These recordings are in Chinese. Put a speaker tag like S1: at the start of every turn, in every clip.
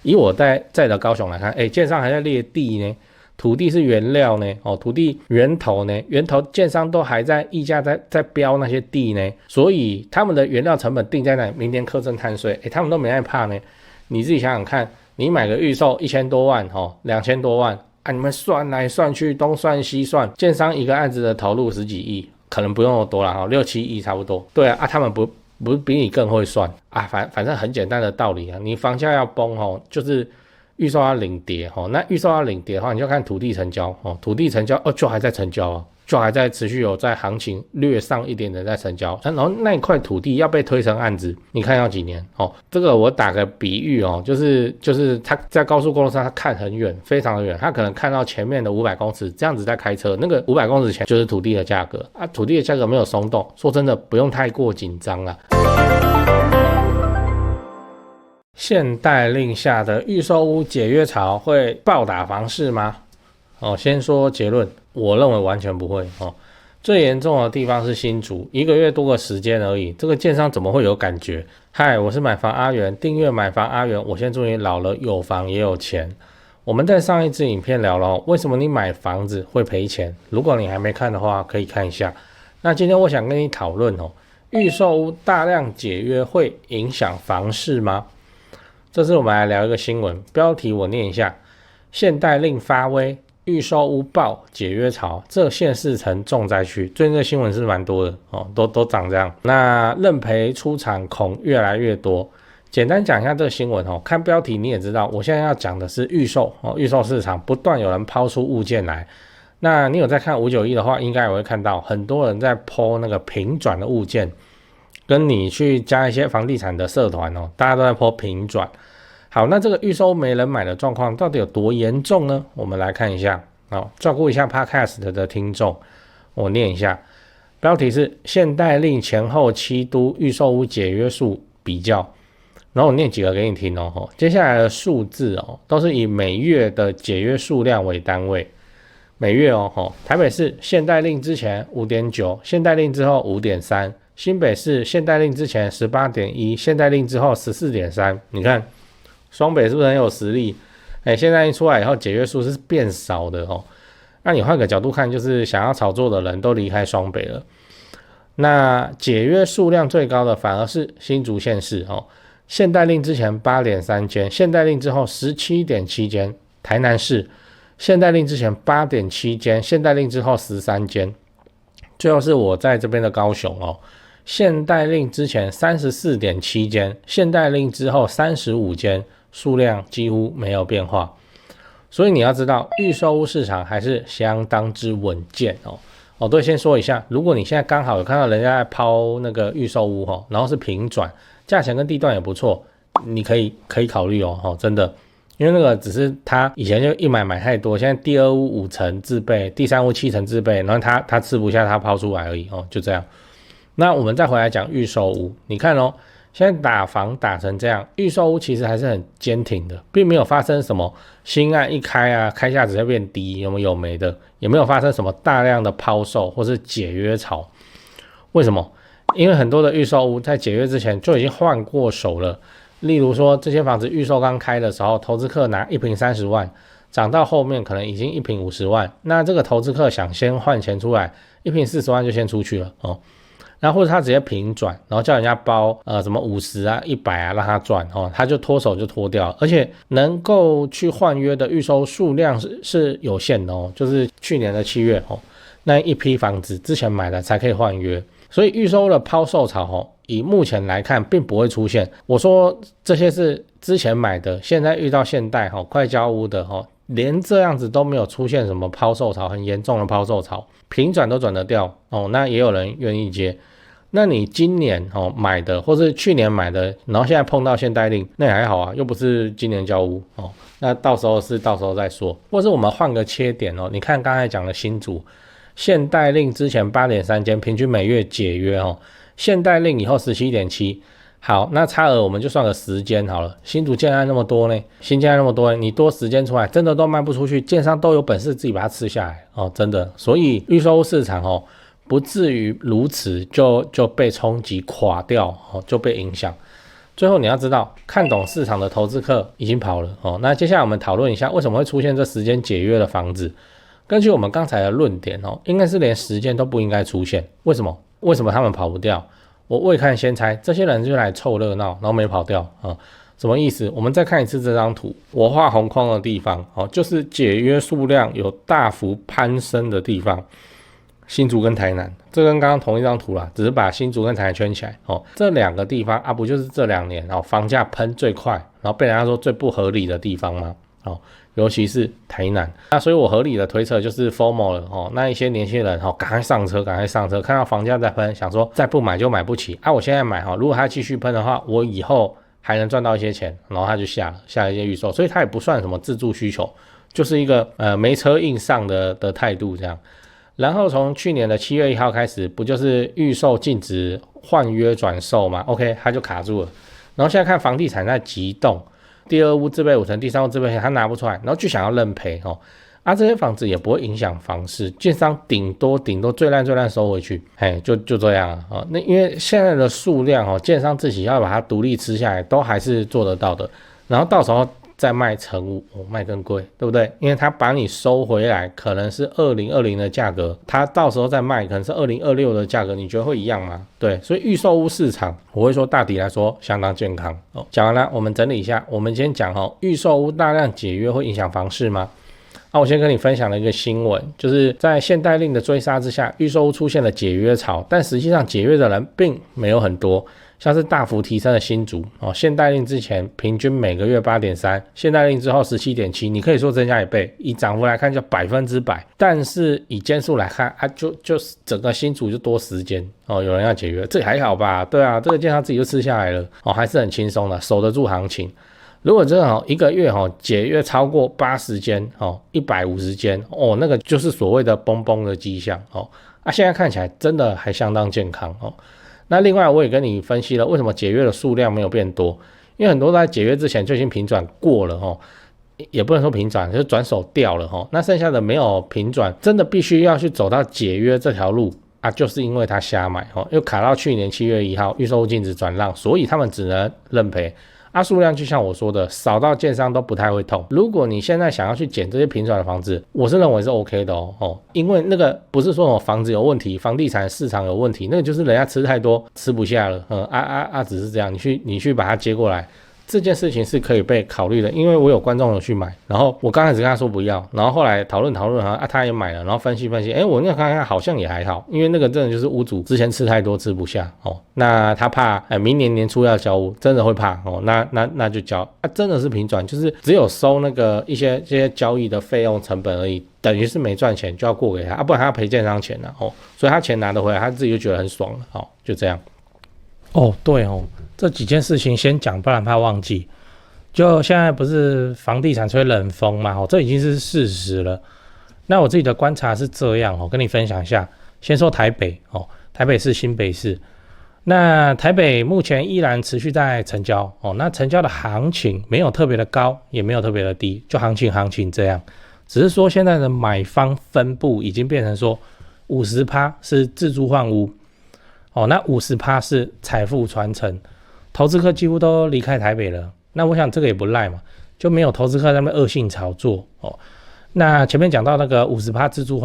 S1: 以我在的高雄来看，建商还在列地呢，土地是原料呢，土地源头呢，源头建商都还在议价在标那些地呢，所以他们的原料成本定在那，明年课征碳税，他们都没害怕呢。你自己想想看，你买个预售1000多万，2000多万啊，你们算来算去，东算西算，建商一个案子的投入10几亿，可能不用那么多啦，6、7亿差不多。对啊，他们不是比你更会算啊，反正很简单的道理啊，你房价要崩就是预售要领跌那预售要领跌的话，你就看土地成交土地成交就还在成交就还在持续有在行情略上一点的在成交，然后那一块土地要被推成案子，你看要几年这个我打个比喻就是他在高速公路上他看很远，非常的远，他可能看到前面的500公尺这样子在开车，那个500公尺前就是土地的价格啊，土地的价格没有松动，说真的不用太过紧张啦。现代令下的预售屋解约潮会暴打房市吗？先说结论，我认为完全不会最严重的地方是新竹，1个月多个时间而已，这个建商怎么会有感觉？嗨，我是买房阿元，订阅买房阿元，我先祝你老了有房也有钱。我们在上一支影片聊了为什么你买房子会赔钱，如果你还没看的话可以看一下。那今天我想跟你讨论预售屋大量解约会影响房市吗？这次我们来聊一个新闻，标题我念一下：现代令发威，预售屋爆解约潮，这县市成重灾区。最近这新闻是蛮多的都长这样。那认赔出场恐越来越多。简单讲一下这个新闻看标题你也知道，我现在要讲的是预售预售市场不断有人抛出物件来。那你有在看591的话，应该也会看到很多人在 po 那个平转的物件，跟你去加一些房地产的社团大家都在 po 平转。好，那这个预售没人买的状况到底有多严重呢？我们来看一下照顾一下 Podcast 的听众，我念一下，标题是现代令前后7都预售屋解约数比较，然后我念几个给你听接下来的数字都是以每月的解约数量为单位，每月台北市现代令之前 5.9， 现代令之后 5.3， 新北市现代令之前 18.1， 现代令之后 14.3， 你看双北是不是很有实力？现在一出来以后解约数是变少的那你换个角度看，就是想要炒作的人都离开双北了。那解约数量最高的反而是新竹县市现代令之前 8.3 间，现代令之后 17.7 间。台南市现代令之前 8.7 间，现代令之后13间。最后是我在这边的高雄现代令之前 34.7 间，现代令之后35间，数量几乎没有变化。所以你要知道预售屋市场还是相当之稳健对，先说一下，如果你现在刚好有看到人家在抛那个预售屋然后是平转，价钱跟地段也不错，你可以考虑真的，因为那个只是他以前就一买太多，现在第二屋5成自备，第三屋7成自备，然后他吃不下他抛出来而已就这样。那我们再回来讲预售屋，你看现在打房打成这样，预售屋其实还是很坚挺的，并没有发生什么新案一开开价直接变低，有没的，也没有发生什么大量的抛售或是解约潮。为什么？因为很多的预售屋在解约之前就已经换过手了。例如说这些房子预售刚开的时候，投资客拿1坪30万，涨到后面可能已经1坪50万，那这个投资客想先换钱出来，1坪40万就先出去了然后或者他直接平转，然后叫人家包什么50啊100啊让他赚他就脱手就脱掉，而且能够去换约的预售数量是有限的就是去年的7月那一批房子之前买的才可以换约，所以预售的抛售潮以目前来看并不会出现。我说这些是之前买的，现在遇到现代快交屋的连这样子都没有出现什么抛售潮，很严重的抛售潮，平转都转得掉那也有人愿意接。那你今年买的或是去年买的，然后现在碰到现代令，那也还好啊，又不是今年交屋那到时候再说。或是我们换个切点你看刚才讲的新竹现代令之前 8.3 间，平均每月解约现代令以后 17.7， 好，那差额我们就算个10间好了。新竹建案那么多呢，新建案那么多呢，你多10间出来真的都卖不出去，建商都有本事自己把它吃下来真的。所以预售市场不至于如此就被冲击垮掉就被影响。最后你要知道，看懂市场的投资客已经跑了哦。那接下来我们讨论一下，为什么会出现这时间解约的房子？根据我们刚才的论点哦，应该是连时间都不应该出现。为什么？为什么他们跑不掉？我未看先猜，这些人就来凑热闹，然后没跑掉啊。什么意思？我们再看一次这张图，我画红框的地方哦，就是解约数量有大幅攀升的地方。新竹跟台南，这跟刚刚同一张图啦，只是把新竹跟台南圈起来哦。这两个地方啊，不就是这2年哦房价喷最快，然后被人家说最不合理的地方吗？哦，尤其是台南。那所以我合理的推测就是 FOMO 了哦。那一些年轻人哦，赶快上车，赶快上车，看到房价在喷，想说再不买就买不起啊！我现在买哈，如果它继续喷的话，我以后还能赚到一些钱，然后他就下一些预售，所以它也不算什么自住需求，就是一个没车硬上的态度这样。然后从去年的7月1号开始，不就是预售禁止换约转售吗 ？OK， 它就卡住了。然后现在看房地产在急动，第二屋自备5成，第三屋自备钱他拿不出来，然后就想要认赔哦。这些房子也不会影响房市，建商顶多最烂收回去，就这样啊。那因为现在的数量哦，建商自己要把它独立吃下来，都还是做得到的。然后到时候再卖成屋，卖更贵，对不对？因为他把你收回来，可能是2020的价格，他到时候再卖，可能是2026的价格，你觉得会一样吗？对，所以预售屋市场，我会说大体来说相当健康哦。讲完了，我们整理一下，我们先讲预售屋大量解约会影响房市吗？我先跟你分享了一个新闻，就是在限贷令的追杀之下，预售屋出现了解约潮，但实际上解约的人并没有很多。像是大幅提升的新竹限贷令之前平均每个月 8.3%， 限贷令之后 17.7%， 你可以说增加1倍，以涨幅来看就100%，但是以间数来看就是整个新竹就多10间有人要解约，这还好吧？对啊，这个建商自己就吃下来了还是很轻松的，守得住行情。如果真的一个月解约超过80间150间那个就是所谓的崩崩的迹象现在看起来真的还相当健康那另外我也跟你分析了为什么解约的数量没有变多，因为很多都在解约之前就已经平转过了也不能说平转，就是转手掉了那剩下的没有平转，真的必须要去走到解约这条路就是因为他瞎买又卡到去年7月1号预售屋禁止转让，所以他们只能认赔数量就像我说的，少到建商都不太会痛。如果你现在想要去捡这些平转的房子，我是认为是 OK 的因为那个不是说我房子有问题，房地产市场有问题，那个就是人家吃太多吃不下了只是这样，你去把它接过来。这件事情是可以被考虑的，因为我有观众有去买，然后我刚开始跟他说不要，然后后来讨论他也买了，然后分析我那看看好像也还好，因为那个真的就是屋主之前吃太多吃不下那他怕明年年初要交屋，真的会怕那就交真的是平转，就是只有收那个这些交易的费用成本而已，等于是没赚钱就要过给他不然他要赔建商钱所以他钱拿得回来，他自己就觉得很爽了就这样对这几件事情先讲，不然怕忘记。就现在不是房地产吹冷风嘛这已经是事实了。那我自己的观察是这样跟你分享一下。先说台北台北市、新北市。那台北目前依然持续在成交那成交的行情没有特别的高，也没有特别的低，就行情这样。只是说现在的买方分布已经变成说 50% 是自住换屋那 50% 是财富传承，投资客几乎都离开台北了。那我想这个也不赖嘛，就没有投资客在那边恶性炒作那前面讲到那个 50% 自住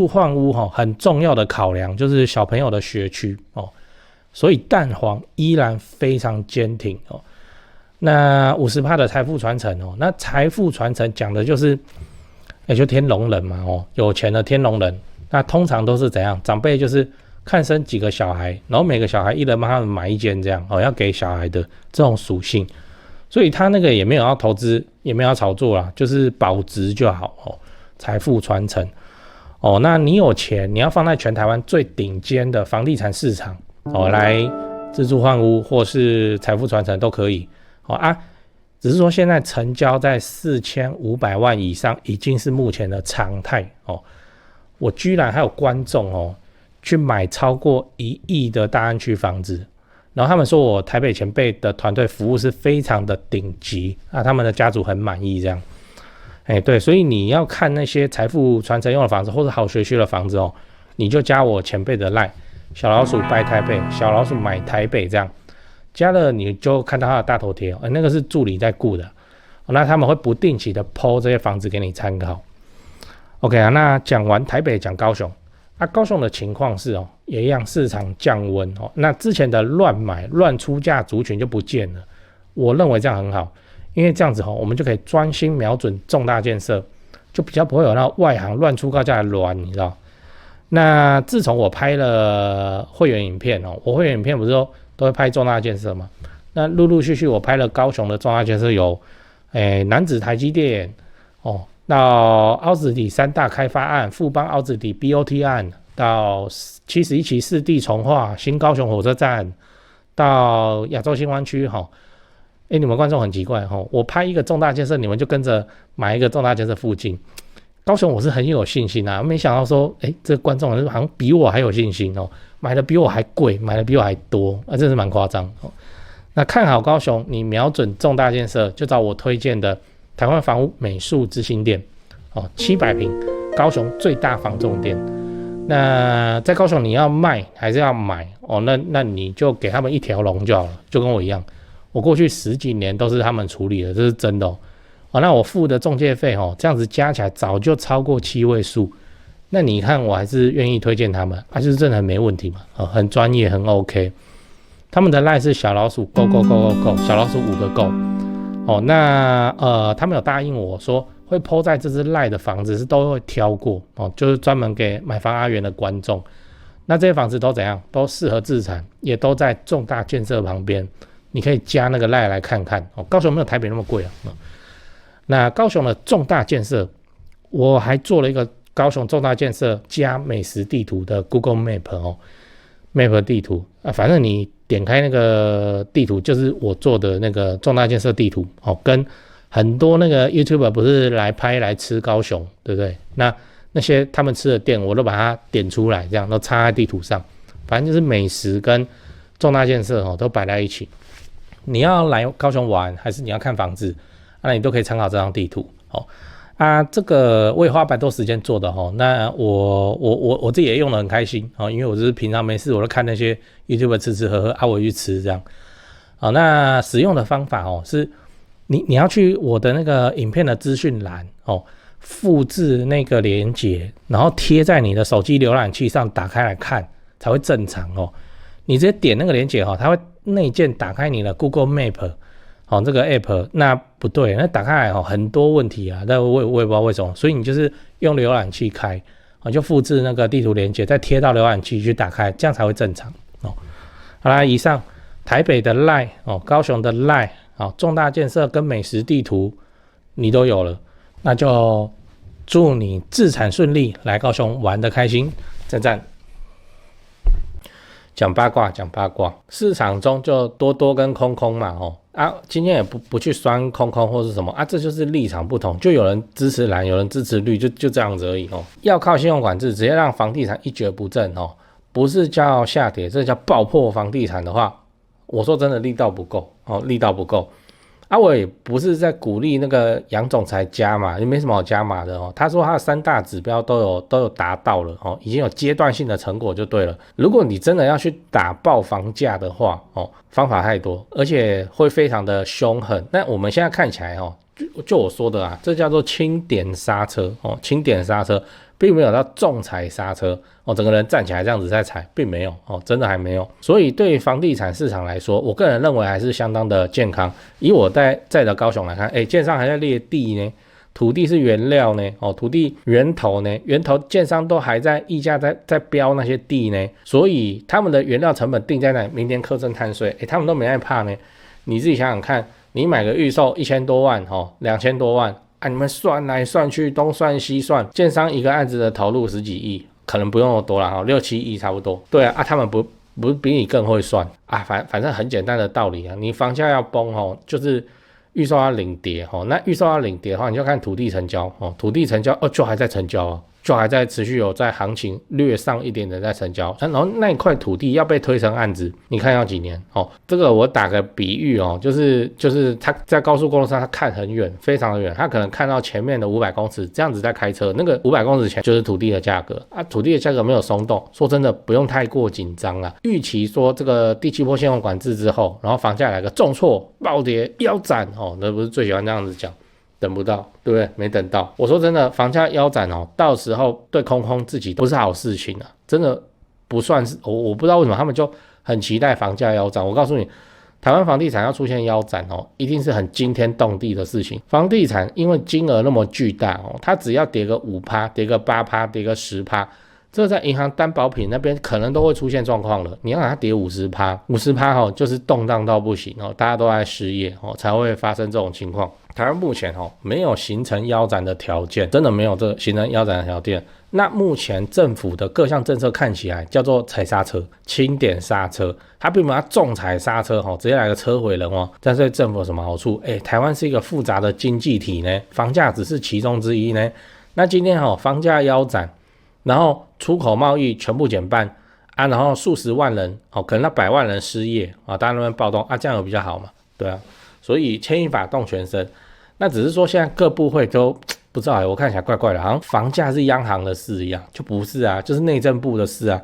S1: 换屋很重要的考量就是小朋友的学区所以蛋黄依然非常坚挺那 50% 的财富传承那财富传承讲的就是就天龙人嘛有钱的天龙人，那通常都是怎样？长辈就是看生几个小孩，然后每个小孩一人帮他们买一间这样要给小孩的这种属性，所以他那个也没有要投资，也没有要炒作啦，就是保值就好财富传承那你有钱，你要放在全台湾最顶尖的房地产市场来自住换屋或是财富传承都可以只是说现在成交在4500万以上已经是目前的常态我居然还有观众去买超过1亿的大安区房子，然后他们说我台北前辈的团队服务是非常的顶级他们的家族很满意这样对，所以你要看那些财富传承用的房子或者好学区的房子你就加我前辈的 LINE 小老鼠拜台北，小老鼠买台北这样，加了你就看到他的大头贴，那个是助理在顾的，那他们会不定期的 po 这些房子给你参考。OK 啊，那讲完台北，讲高雄啊，高雄的情况是也一样，市场降温那之前的乱买乱出价族群就不见了，我认为这样很好，因为这样子我们就可以专心瞄准重大建设，就比较不会有那外行乱出高价的乱，你知道。那自从我拍了会员影片我会员影片不是都会拍重大建设嘛？那陆陆续续我拍了高雄的重大建设有，楠梓台积电到凹子底3大开发案、富邦凹子底 BOT 案，到71期4地重划、新高雄火车站，到亚洲新湾区你们观众很奇怪我拍一个重大建设，你们就跟着买一个重大建设附近。高雄我是很有信心没想到说，这个观众好像比我还有信心买的比我还贵，买的比我还多，真是蛮夸张那看好高雄，你瞄准重大建设，就找我推荐的台湾房屋美术之星店700坪，高雄最大房仲店。那在高雄你要卖还是要买那你就给他们一条龙就好了，就跟我一样，我过去10几年都是他们处理的，这是真的那我付的中介费这样子加起来早就超过7位数，那你看我还是愿意推荐他们就是真的很没问题嘛很专业很 OK。 他们的 LINE 是小老鼠 go go go go go， 小老鼠5个 go那他们有答应我说会 po 在这支 LINE 的房子是都会挑过就是专门给买房阿元的观众。那这些房子都怎样，都适合自产，也都在重大建设旁边，你可以加那个 LINE 来看看高雄没有台北那么贵那高雄的重大建设，我还做了一个高雄重大建设加美食地图的 Google Map Map 地图反正你点开那个地图就是我做的那个重大建设地图跟很多那个 YouTuber 不是来拍来吃高雄，对不对？那些他们吃的店我都把它点出来，这样都插在地图上，反正就是美食跟重大建设都摆在一起。你要来高雄玩还是你要看房子那你都可以参考这张地图这个我也花蛮多时间做的那我自己也用得很开心因为我就是平常没事我都看那些 YouTuber 吃吃喝喝我去吃这样那使用的方法是你要去我的那个影片的资讯栏复制那个连结，然后贴在你的手机浏览器上，打开来看才会正常你直接点那个连结它会内建打开你的 Google Map这个 app 那不对，那打开来很多问题但我也不知道为什么，所以你就是用浏览器开就复制那个地图连结，再贴到浏览器去打开，这样才会正常好啦，以上台北的 LINE 高雄的 LINE 重大建设跟美食地图你都有了，那就祝你自产顺利，来高雄玩得开心，赞赞。讲八卦，市场中就多跟空空嘛今天也不去酸空或是什么这就是立场不同，就有人支持蓝，有人支持绿，就这样子而已要靠信用管制，直接让房地产一蹶不振不是叫下跌，这叫爆破房地产的话，我说真的力道不够我也不是在鼓励那个杨总裁加码，也没什么好加码的他说他的3大指标都有达到了已经有阶段性的成果就对了。如果你真的要去打爆房价的话方法太多，而且会非常的凶狠。那我们现在看起来就我说的这叫做轻点刹车轻点刹车，并没有到重踩刹车整个人站起来这样子在踩，并没有真的还没有。所以对房地产市场来说，我个人认为还是相当的健康。以我在的高雄来看建商还在列地呢，土地是原料呢土地源头建商都还在议价在标那些地呢，所以他们的原料成本定在那，明年课征碳税他们都没害怕呢。你自己想想看，你买个预售1000多万2000多万你们算来算去东算西算，建商一个案子的投入10几亿，可能不用那么多啦6、7亿差不多。对他们不比你更会算反正很简单的道理你房价要崩就是预售要领跌那预售要领跌的话，你就看土地成交土地成交就还在成交就还在持续有在行情略上一点的在成交，然后那一块土地要被推成案子，你看要几年哦？这个我打个比喻哦，就是他在高速公路上他看很远，非常的远，他可能看到前面的500公尺，这样子在开车，那个500公尺前就是土地的价格啊，土地的价格没有松动，说真的不用太过紧张啊。预期说这个第7波限用管制之后，然后房价来个重挫、暴跌、腰斩哦，那不是最喜欢这样子讲。等不到，对不对？没等到。我说真的，房价腰斩哦，到时候对空自己不是好事情啊，真的不算是。我不知道为什么他们就很期待房价腰斩。我告诉你，台湾房地产要出现腰斩哦，一定是很惊天动地的事情。房地产因为金额那么巨大哦，它只要跌个5%、跌个8%、跌个10%。这在银行担保品那边可能都会出现状况了。你要让它跌50%哦，就是动荡到不行哦，大家都在失业哦，才会发生这种情况。台湾目前哦没有形成腰斩的条件，真的没有这个形成腰斩的条件。那目前政府的各项政策看起来叫做踩刹车、轻点刹车，它并没有重踩刹车哦，直接来个车毁人亡。但是对政府有什么好处？台湾是一个复杂的经济体呢，房价只是其中之一呢。那今天房价腰斩。然后出口贸易全部减半啊，然后数十万人可能那100万人失业啊，大家那边暴动啊，这样有比较好嘛？对啊，所以牵一发动全身。那只是说现在各部会都不知道我看起来怪怪的，好像房价是央行的事一样，就不是啊，就是内政部的事啊。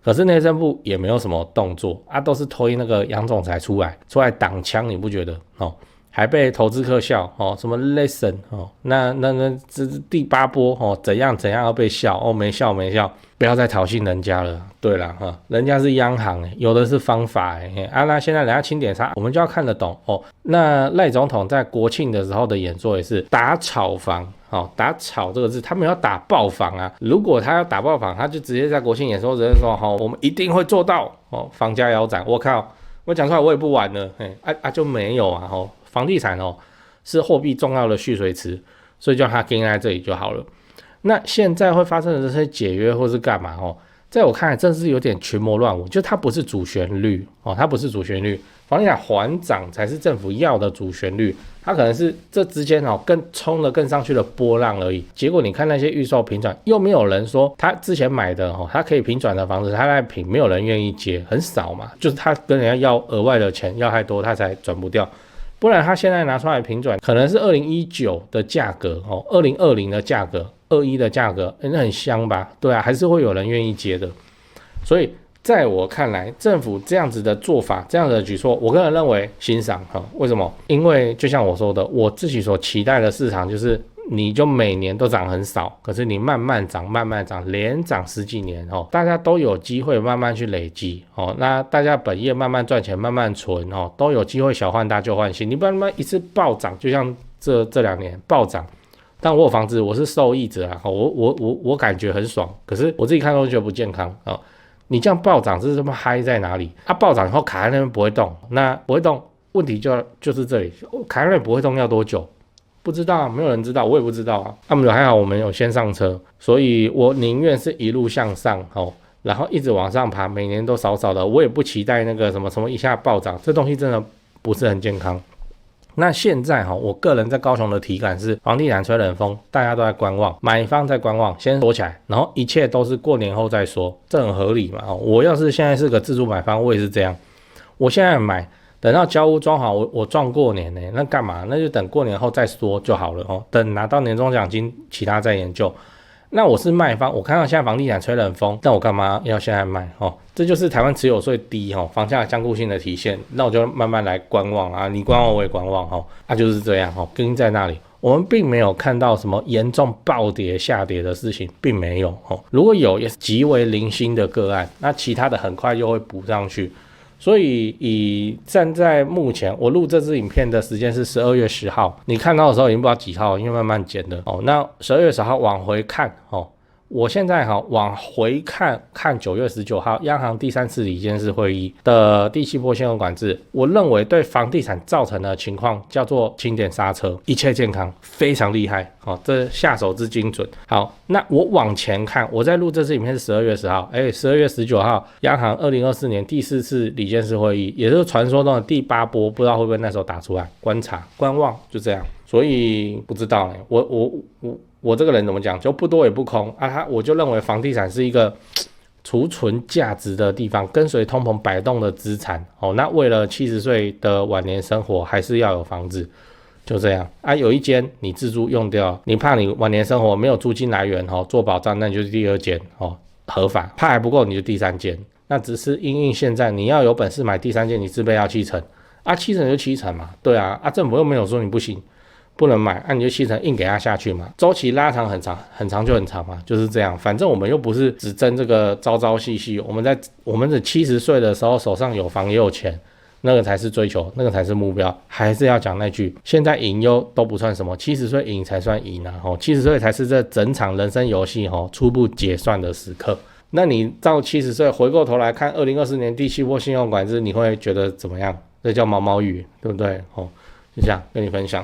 S1: 可是内政部也没有什么动作啊，都是推那个杨总裁出来挡枪，你不觉得哦？还被投资客笑哦，什么 lesson 哦，那这是第8波哦，怎样要被笑哦，没笑，不要再挑衅人家了。对啦哈，人家是央行有的是方法那现在人家轻点刹，我们就要看得懂哦。那赖总统在国庆的时候的演说也是打炒房哦，打炒这个字，他们要打爆房啊。如果他要打爆房，他就直接在国庆演说直接说我们一定会做到哦，房价腰斩。我靠，我讲出来我也不玩了就没有啊房地产是货币重要的蓄水池，所以叫它跟在这里就好了。那现在会发生的这些解约或是干嘛在我看来真是有点群魔乱舞，就它不是主旋律它不是主旋律，房地产缓涨才是政府要的主旋律，它可能是这之间更冲了更上去的波浪而已。结果你看那些预售平转，又没有人说他之前买的他可以平转的房子，他在平没有人愿意接，很少嘛，就是他跟人家要额外的钱要太多，他才转不掉。不然他现在拿出来平转，可能是2019的价格2020的价格21的价格那很香吧？对啊，还是会有人愿意接的。所以在我看来，政府这样子的做法，这样的举措，我个人认为欣赏为什么？因为就像我说的，我自己所期待的市场就是你就每年都涨很少，可是你慢慢涨，连涨10几年大家都有机会慢慢去累积那大家本业慢慢赚钱，慢慢存都有机会小换大旧换新。你不然一次暴涨，就像这2年暴涨，但我有房子，我是受益者啊，我感觉很爽，可是我自己看都觉得不健康你这样暴涨是这么嗨在哪里？暴涨以后卡在那边不会动，那不会动，问题就是这里，卡在那边不会动要多久？不知道没有人知道，我也不知道还好我们有先上车，所以我宁愿是一路向上然后一直往上爬，每年都少少的，我也不期待那个什么一下暴涨，这东西真的不是很健康。那现在我个人在高雄的体感是房地产吹冷风，大家都在观望，买方在观望，先锁起来，然后一切都是过年后再说，这很合理嘛我要是现在是个自住买方，我也是这样，我现在买，等到交屋装好，我赚过年呢，那干嘛？那就等过年后再说就好了等拿到年终奖金，其他再研究。那我是卖方，我看到现在房地产吹冷风，那我干嘛要现在卖这就是台湾持有税低房价僵固性的体现。那我就慢慢来观望啊，你观望我也观望就是这样跟在那里。我们并没有看到什么严重暴跌下跌的事情，并没有如果有，也是极为零星的个案，那其他的很快就会补上去。所以站在目前我录这支影片的时间是12月10号，你看到的时候已经不知道几号，因为慢慢剪的那12月10号往回看我现在往回看9月19号央行第3次理监事会议的第7波限用管制，我认为对房地产造成的情况叫做轻点刹车，一切健康，非常厉害这下手之精准。好，那我往前看，我在录这支影片是12月10号，12月19号央行2024年第4次理监事会议，也就是传说中的第8波，不知道会不会那时候打出来，观察观望，就这样。所以不知道呢，我这个人怎么讲，就不多也不空啊，我就认为房地产是一个储存价值的地方，跟随通膨摆动的资产哦。那为了70岁的晚年生活，还是要有房子，就这样啊。有一间你自住用掉，你怕你晚年生活没有租金来源哦，做保障，那你就是第二间哦，合法。怕还不够，你就第三间。那只是因应现在你要有本事买第三间，你自备要7成啊，7成就7成嘛，对啊，啊政府又没有说你不行。不能买，你就7成硬给它下去嘛，周期拉长很长，很长就很长嘛，就是这样。反正我们又不是只争这个朝朝夕夕，我们的70岁的时候手上有房也有钱，那个才是追求，那个才是目标。还是要讲那句，现在赢忧都不算什么，70岁赢才算赢啊！70岁才是这整场人生游戏初步结算的时刻。那你到70岁回过头来看2024年第7波信用管制，你会觉得怎么样？这叫毛毛雨，对不对？就这样跟你分享。